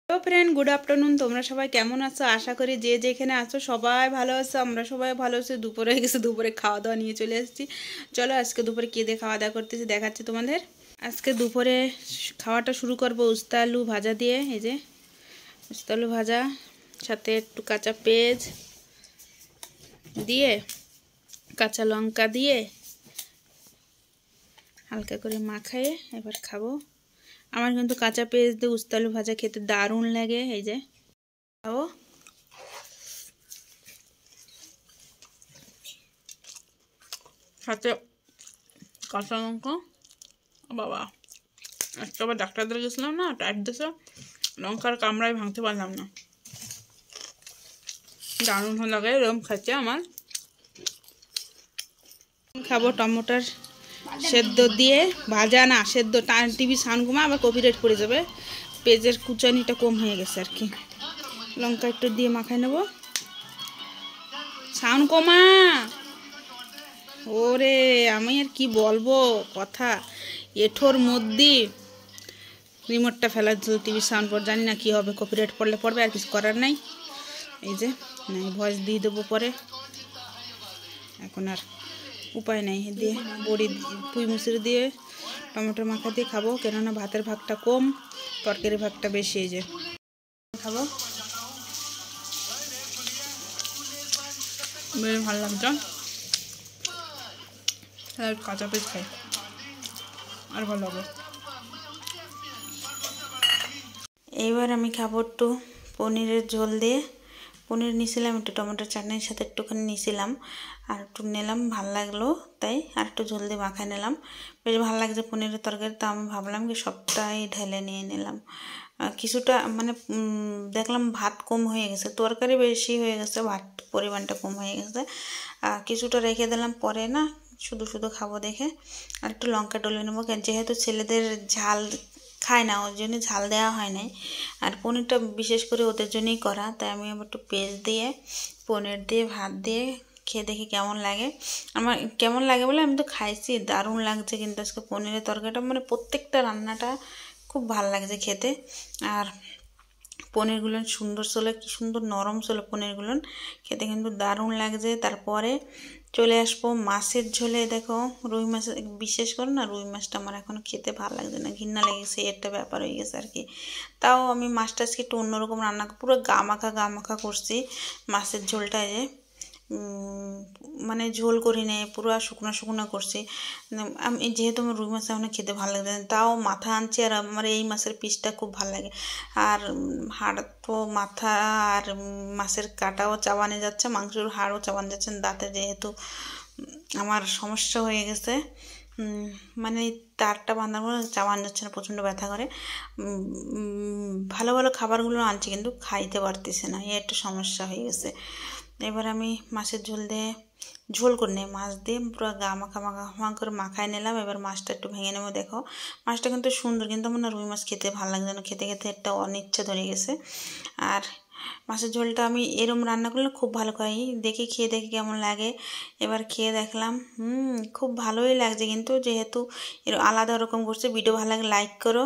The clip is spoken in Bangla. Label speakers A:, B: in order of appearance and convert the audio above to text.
A: Hello friend, good afternoon. তোমরা সবাই কেমন আছো? আশা করি যে যেখানে আছো সবাই ভালো আছো। আমরা সবাই ভালো আছি। দুপুরে হয়ে গেছে, দুপুরে খাওয়া দাওয়া নিয়ে চলে এসেছি। চলো আজকে দুপুরে কী দিয়ে খাওয়া দাওয়া করতেছি দেখাচ্ছি তোমাদের। আজকে দুপুরে খাওয়াটা শুরু করবো উস্তা আলু ভাজা দিয়ে। এই যে উস্তা আলু ভাজা, সাথে একটু কাঁচা পেঁয়াজ দিয়ে, কাঁচা লঙ্কা দিয়ে হালকা করে মাখায়ে এবার খাবো। আমার কিন্তু কাঁচা পেঁয়াজ দিয়ে উস্তা আলু ভাজা খেতে দারুণ লাগে। এই যে খাবো। সাথে কাঁচা লঙ্কা। বাবা, আজকে আবার ডাক্তারদের গেছিলাম না, টাইট দিয়েছে, লঙ্কার কামড়ায় ভাঙতে পারলাম না। দারুণ লাগে এরকম খাচ্ছে আমার। খাবো টমেটোর সেদ্ধ দিয়ে ভাজা, না সেদ্ধ টিভি সাউন্ড কমা, আবার কপিরাইট পড়ে যাবে। পেঁয়াজের কুচানিটা কম হয়ে গেছে আর কি। লঙ্কা একটু দিয়ে মাখাই নেব। সাউন্ড কমা। ওরে আমি আর কি বলবো কথা, এঠোর মধ্যে রিমোটটা ফেলার জন্য টিভি সাউন্ড পর জানি না কি হবে, কপিরাইট পড়লে পড়বে, আর কিছু করার নাই। এই যে ভয়েস দিয়ে দেবো পরে, এখন আর উপায় নাই। দিয়ে বড়ি পুঁই মুসুরি দিয়ে টমেটো মাখা দিয়ে খাবো, কেননা ভাতের ভাগটা কম, তরকারি ভাগটা বেশি। এই যে খাবো, বেশ ভালো লাগছে। কাঁচা পেঁয়াজ খাই আর ভালো লাগবে। এইবার আমি খাবো একটু পনিরের ঝোল দিয়ে। পনির নিয়েছিলাম একটু, টমেটোর চাটনির সাথে একটুখানি নিয়েছিলাম, আর একটু নিলাম, ভালো লাগলো তাই আর একটু ঝোল দিয়ে মাখায় নিলাম। বেশ ভালো লাগছে পনিরের তরকারি, তো আমি ভাবলাম কি সবটাই ঢেলে নিয়ে নিলাম। কিছুটা মানে দেখলাম ভাত কম হয়ে গেছে, তরকারি বেশি হয়ে গেছে, ভাত পরিমাণটা কম হয়ে গেছে। কিছুটা রেখে দিলাম, পরে না শুধু শুধু খাবো দেখে আর একটু লঙ্কা ডলে নেবো, যেহেতু ছেলেদের ঝাল খায় না ওই জন্য ঝাল দেওয়া হয় নাই। আর পনিরটা বিশেষ করে ওদের জন্যই করা, তাই আমি আবার একটু পেস্ট দিয়ে পনির দিয়ে ভাত দিয়ে খেয়ে দেখি কেমন লাগে। আমার কেমন লাগে বলে আমি তো খাইছি, দারুণ লাগছে কিন্তু আজকে পনিরের তরকারিটা, মানে প্রত্যেকটা রান্নাটা খুব ভালো লাগছে খেতে। আর পনিরগুলো সুন্দর ছিল, কি সুন্দর নরম ছিল পনিরগুলো, খেতে কিন্তু দারুণ লাগছে। তারপরে চলে আসবো মাছের ঝোলে। দেখো রুই মাছ, বিশেষ করে না রুই মাছটা আমার এখনও খেতে ভালো লাগছে না, ঘৃণা লেগেছে, একটা ব্যাপার হয়ে গেছে আর কি। তাও আমি মাছটা আজকে একটু অন্যরকম রান্না, পুরো গা মাখা করছি মাছের ঝোলটা। যে মানে ঝোল করি নেই, পুরো শুকনো শুকনো করছি। আমি যেহেতু আমার রুই মাছ এখন খেতে ভালো লাগে, তাও মাথা আনছি, আর আমার এই মাছের পিসটা খুব ভালো লাগে। আর হাড় তো মাথা আর মাছের কাটাও চাবানে যাচ্ছে, মাংসের হাড়ও চাবানো যাচ্ছে দাঁতে, যেহেতু আমার সমস্যা হয়ে গেছে, মানে তারটা বাঁধার পর চাবান যাচ্ছে না, প্রচণ্ড ব্যথা করে। ভালো ভালো খাবারগুলো আনছি কিন্তু খাইতে পারতেছে না, এই একটা সমস্যা হয়ে গেছে। এবার আমি মাছের ঝোল দিয়ে ঝোল করে নিই, মাছ দিয়ে পুরো গা মাখা করে মাখায় নিলাম। এবার মাছটা একটু ভেঙে নেবো। দেখো মাছটা কিন্তু সুন্দর, কিন্তু আমার না রুই মাছ খেতে ভালো লাগছে না, খেতে খেতে একটা অনিচ্ছা ধরে গেছে। আর মাছের ঝোলটা আমি এরম রান্না করলে খুব ভালো খাই, দেখি খেয়ে দেখি কেমন লাগে। এবার খেয়ে দেখলাম খুব ভালোই লাগছে, কিন্তু যেহেতু এর আলাদা রকম করছে। ভিডিও ভালো লাগে লাইক করো।